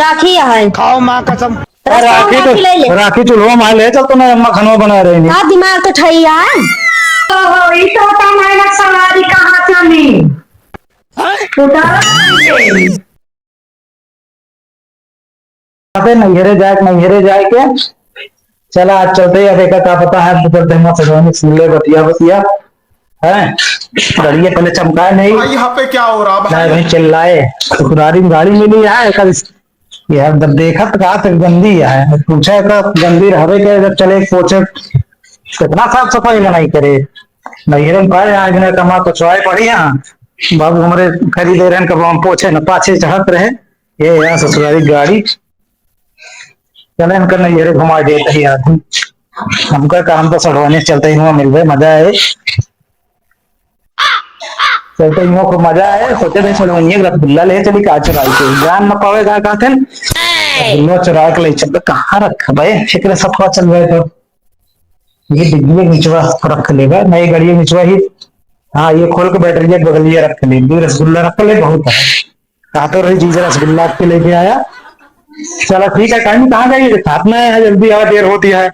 राखी है खाओ माँ कसम। राखी चूल्हा मार ले चल तो मैं अम्मा खाना बना रही हाँ दिमाग तो ठैया है। सवारी कहाँ चली नैहरे जाए के चला आज चलते हैं। देखा क्या पता है चलते हैं सजवानी सुन ले बतिया बतिया है गाड़ी पहले चमकाए नहीं यहाँ पे क्या हो रहा नहीं भाई चिल्लाए ससुरारी में गाड़ी मिली है कल यार जब देखा तो कहा तो गंदी है पूछा तो गंदी रहे के जब चले पोछे कितना साफ सफाई नहीं करे नैहरे में पाए आज ने कमा तो चौआई पड़ी यहाँ बाबू हमारे खरीदे रहे कब हम पोछे न पाछे चढ़त रहे ये यहाँ ससुरारी गाड़ी चले इनका नैहरे घुमा देते ही आदमी हमका काम तो सड़वाने चलते ही हुआ मिल रहे मजा आए चलते ही को मजा आए सोचे नहीं सड़वाइए रसगुल्ला ले चली कहा चुराई के जान न पावेगा कहा थे रसगुल्ला चुरा के ले चल कहाँ रखा भाई फिक्र सफा चल रहे तो ये डिग्गी निचवा रख लेगा नई गाड़ी निचवा ही हाँ ये खोल के बैटरी बगलिया रख ले रसगुल्ला रख ले बहुत है कहा तो रही जीजा रसगुल्ला के लेके आया चलो ठीक है टाइम कहाँ जाइए साथ में है जल्दी आ देर होती है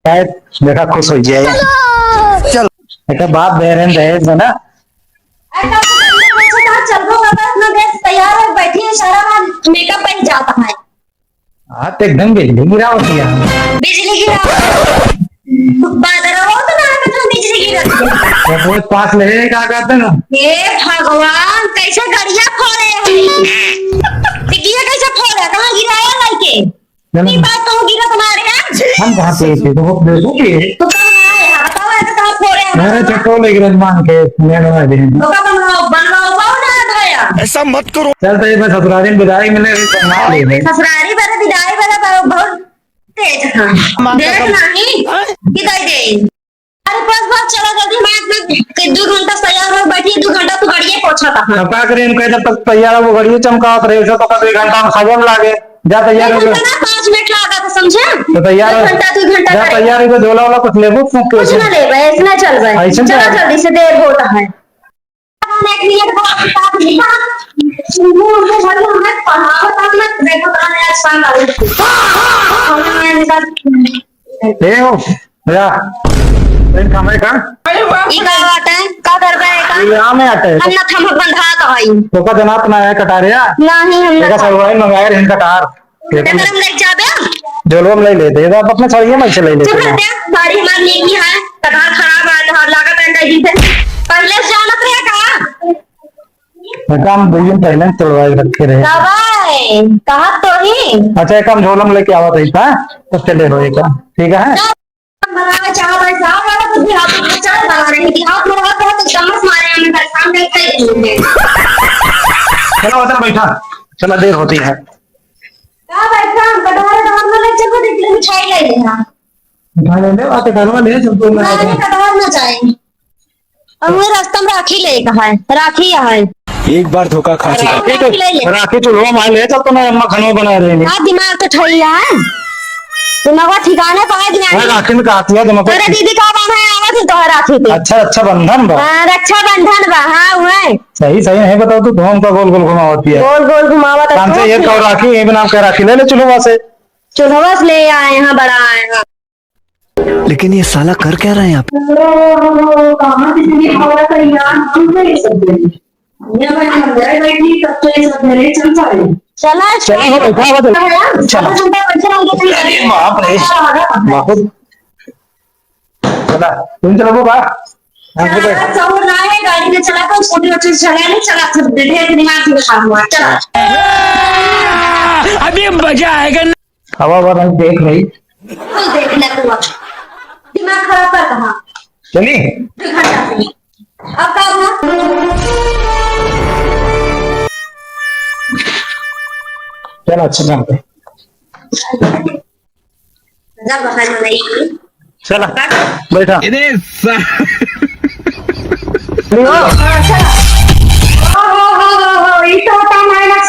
शायद देखा खुश हो जाए चलो बेटा बाप बहन दहेज है ना तैयार है बैठी है सारा मेकअप पहन जाता है। हाँ तो एकदम बिजली गिरा होती है बिजली गिरा बादल हो तो ना तो बिजली गिरा तो पास ले क्या कहते ना हे भगवान कैसे गड़िया फोड़े हैं टिकिया कैसे फोड़ा कहाँ गिराया लड़के नहीं बात तो गिरा तुम्हारे यहाँ हम कहाँ पे थे तो वो देखोगे तो कब आए हैं बताओ ऐसे कहाँ फोड़े हैं मेरे चट्टो ले गिरज मान के मेरे में दे तो कब बनवाओ पाओ ना धोया ऐसा मत करो। चल तो ये मैं ससुराली में विदाई मिले ना ले ले ससुरारी वाला विदाई वाला बहुत तेज था देख नहीं किधर गई अरे बस चलो जल्दी मैं 2 घंटा तैयार हो बैठी 2 घंटा तो गाड़ियां पहुंचा था क्या करें इनका जब तक तैयार वो घड़ी चमकावत रहे तो कभी 1 घंटा में खजम लागे जा तैयार हो 5 मिनट लगा था समझे तो तैयार 1 घंटा 2 घंटा जा तैयार है तो झोला वाला कुछ लेबो फूंक के कुछ ना ले भाई इतना चल भाई ऐसे चलो तो- जल्दी से देर होता है 1 मिनट बाद किताब लिखा वो भर हमें पढ़ाओ तब मैं देखो तो मैं आज शाम आ ले हो जा इन कमरे का ई का बात है का कर रहा है का यहाँ में आते हैं हम ना थम बंधा तो है तो का जना अपना है कटारिया नहीं हम देखा ना सलवाई मंगाए इन कटार हम ले जाबे जोलो में ले लेते हैं आप अपने छोड़िए मैं से ले लेते चुप हैं रहते गाड़ी हमारी लेकी है कटार खराब है और लागत है कहीं से पहले से जानत रहे का काम 2 दिन पहले तोड़वाई रखे रहे दवाई कहा तो ही अच्छा एक हम झोलम लेके आवत रही था तो चले रोए का ठीक है बनाना चाह भाई साहब वाला तो भी आप चल बना रहे हैं आप लोग बहुत चम्मच मारे हमें परेशान नहीं करेंगे चलो उधर बैठा चला देर होती है का बैठा कटवारे दाम में ले चलो देख मिठाई ले लेना उठा ले ले आते घरवा ले चल तो मैं नहीं कटवार ना जाए और वो रास्ता में राखी ले कहा है राखी है एक बार धोखा खा चुका। राखी चूल्हा मार ले चल तो मैं अम्मा खाना बना रही है हाँ दिमाग तो ठैया है दिमाग ठिकाने पाए दिमाग राखी में कहती है दिमाग अरे दीदी का बंधन है आवत तो राखी पे अच्छा अच्छा बंधन बा हाँ रक्षा बंधन बा हाँ हुए सही सही नहीं बताओ तो धोम का गोल गोल घुमावती है गोल गोल घुमावा काम से ये कहो राखी ये भी नाम का राखी ले ले चूल्हा से चूल्हा से ले आए यहाँ बड़ा आए हैं लेकिन ये साला कर क्या रहे हैं आप? कहाँ कितनी हवा का यार हम नहीं सकते ये मैं अंदर बैठी तब तो ये सब मेरे चल पाए चला चलो हो बैठा हुआ चलो चला बाप रे बाप चला तुम चलो बा हम तो चौर ना है गाड़ी में चला तो छोटी बच्चे चला नहीं चला फिर ढेर दिमाग में खा हुआ चला अभी मजा आएगा। हवा हवा नहीं देख रही कोई देख ले हुआ दिमाग खराब कर कहा चली 2 घंटा से अब का हुआ चलो अच्छा काम पे जब बहाना नहीं चला बैठा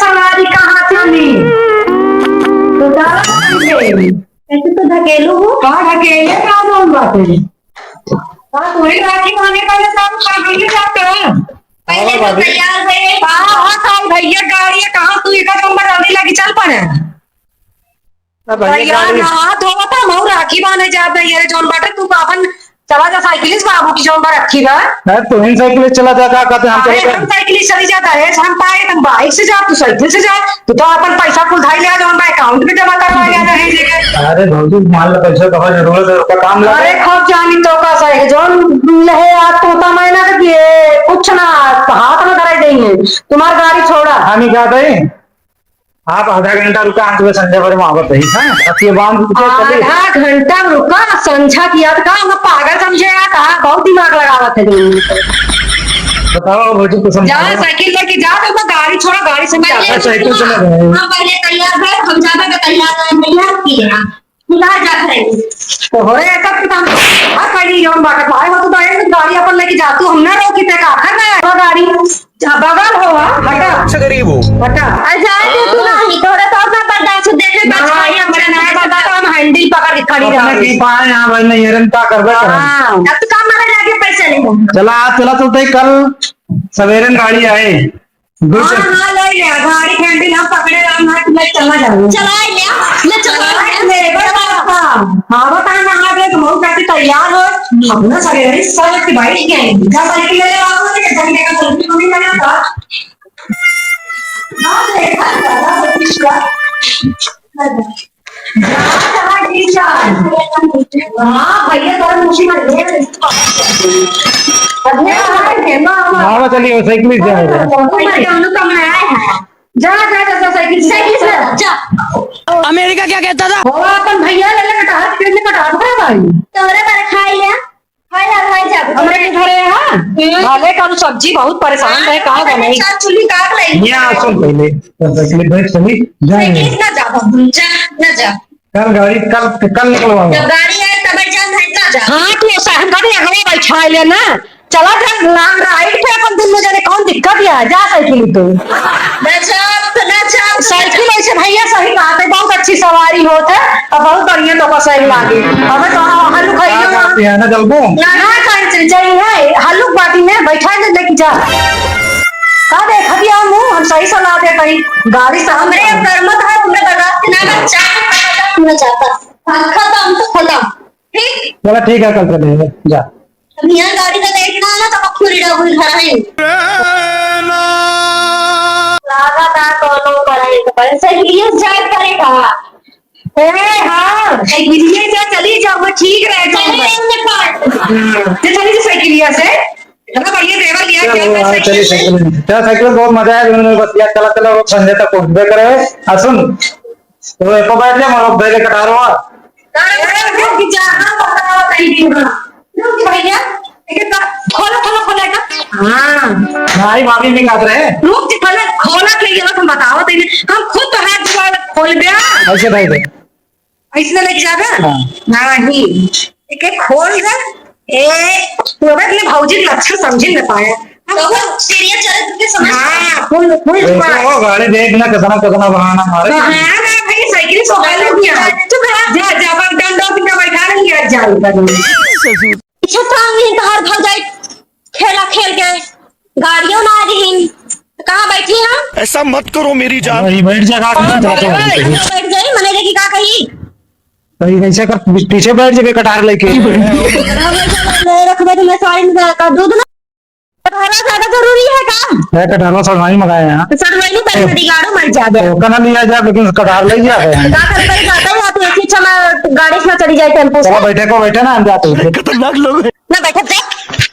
सवारी कहाँ चली ऐसे तो धकेलू हूँ कहाँ ढकेले क्या बोल बात है हाँ तुम्हें राखी माने का सब खा जाते हैं पहले तो भाभी। तैयार है कहाँ था भैया गाड़ी है कहाँ तू एक नंबर जल्दी लगी चल पड़े भैया गाड़ी नहा धोवा था मऊ राखी बाने जा भैया रे जोन बाटे तू अपन चला जा साइकिलिस्ट बाबू की जोन बा रखी बा है तो इन साइकिल चला जा का कहते हैं हम अरे चले हम गए। साइकिलिस्ट चली जाता है हम पाए तुम बाइक से जा तू साइकिल से जा तू तो अपन पैसा कुल धाई ले जोन बा अकाउंट में जमा करवा गया रहे जगह अरे भाजी मान लो पैसे कहाँ जरूरत है उसका काम अरे लगे। खूब जानी तो का सही जोन लहे आज तोता महीना के दिए कुछ ना हाथ में धराई देंगे तुम्हारी गाड़ी छोड़ा हम ही कहते हैं आप आधा घंटा रुका हम तुम्हें संजय पर वहां रही है अब ये बांध के चलिए। आधा घंटा रुका समझा किया था हम पागल समझे यार कहा बहुत दिमाग लगावा थे बताओ भाजी को जा समझाओ। साइकिल लेके जा तो मैं गाड़ी छोड़ा गाड़ी से पहले जा साइकिल चला गए। हाँ पहले तैयार है हम ज्यादा का तैयार किया मिला जा करेंगे तो हो रहे ऐसा कि हम खड़ी जोन बाटा भाई वो तो गाड़ी अपन लेके जा तू हमने रोकी थे का आखिर में गाड़ी बगल हो हटा गरीब हो हटा जाए तू नहीं थोड़ा सा अपना बर्दाश्त देखे भाई हमारे नया बता तो हम हैंडल पकड़ के खड़ी अपने रह की पाए यहाँ भाई नहीं हेरन का करबे करें। हाँ अब तो काम में लगे पैसे नहीं चला आज चला चलते ही कल सवेरे गाड़ी आए गुड से हाँ ले लिया गाड़ी हैंडल हम पकड़े हम मैं चला जाऊंगा चला ले ले चला हाँ बता नहा दे तुम कैसे तैयार हो अपना सवेरे सब की बाइक के आएंगे क्या साइकिल ले आओ ना घंटे का जल्दी नहीं लगा था हाँ देखा दादा बत्तीस का हाँ भैया तो मुझे मत ले हाँ चलिए साइकिल से जाएगा। जा जा जा साइकिल साइकिल से जा अमेरिका क्या कहता था? हो अपन भैया ले ले कटा कितने कटा दो भाई तोरे पर खाई लिया खाई जा हमरे के घरे है वाले का तो सब्जी बहुत परेशान रहे कहा बनाई चार चुल्ली काट ले यहाँ सुन पहले तो साइकिल बैठ चली जाएंगे ना जा बाबू जा ना जा कल गाड़ी कल निकलवाऊंगा। जब गाड़ी आए तब जान है ना जा हाँ तू सहन कर ले हमें बैठा ले ना चला जा लॉन्ग राइड पे अपन दिन में जाने कौन दिक्कत है जा साइकिल तो ना जा साइकिल ऐसे भैया सही बात है बहुत अच्छी सवारी होत है और बहुत बढ़िया तो का सही लागे हमें तो हल्लू क्या खाइयो करते हैं ना जल्दू ना कर चल जाई है हल्लू बाटी में बैठा ले लेके जा का देख दिया हम सही सलाह दे भाई गाड़ी से हमरे कर्मत है हमरे बर्दाश्त ना कर चाह ना जाता खत्म तो खत्म ठीक चला ठीक है कल चलेंगे जा। अब यहाँ गाड़ी का देखना है ना तो पूरी डबल घर है लागा था दोनों पढ़ाई को पर सही लिए जाए करेगा हाँ साइकिलिया से चली जाओ वो ठीक रह चली साइकिलिया से चलो भैया देवर लिया चलो चलिए साइकिल चला साइकिल में बहुत मजा आया मैंने बस यार चला चला वो संजय तक पहुंचबे करे सुन तो एको बैठ जा मैं बैठ कटा रहा भैया खोलो खोलो खोलेगा हाँ भाई मामी भी काट रहे रुक जी खोला खोला के लिए तुम बताओ तो हम खुद तो हाथ जुगाड़ खोल दिया ऐसे भाई दे ऐसे लेके जाना हाँ। नहीं एक खोल दे तोरा के भौजी के लक्षण समझ न पाया तो सीरियस चले तुमके समझ हाँ फुल फुल वो गाड़ी देखना कितना कितना बहाना मारे हाँ भाई साइकिल सो गए दिया चुप रह जा जा पर डंडो के बैठा नहीं है जाई पीछे तो हम बाहर भाग जाए खेला खेल के गाड़ियों ना आ रही कहाँ बैठी हम ऐसा मत करो मेरी जान। वही बैठ जा का बैठ जाए मैंने की का कही कहीं ऐसे कर पीछे बैठ जा कटार लेके रखबे तो मैं सॉरी का दूध ना कटहरा ज्यादा जरूरी है का मैं कटार सड़वाई मंगाए हैं तो सड़वाई पैसे दिगाड़ो मर जाबे तो कना लिया जा लेकिन कटार ले जा का कर कर जाता है तो ऐसी अच्छा मैं गाड़ी से ना चली जाए टेंपो से चलो बैठे को बैठे ना हम जाते हैं खतरनाक लोग हैं। ना बैठ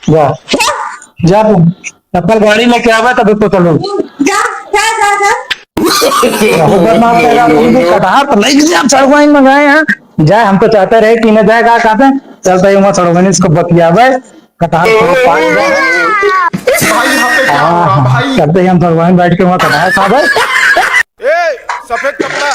जा जा जा तुम तब कल गाड़ी लेके आवे तब तो चलो जा जा जा जा कटार तो ले जा सड़वाई मंगाए हैं जाए हम तो चाहते रहे कि न जाएगा कहते चलते ही वहाँ सड़वाई इसको बतियावे कटार करते ही हम सड़वाई बैठ के वहाँ कटार खा सफेद कपड़ा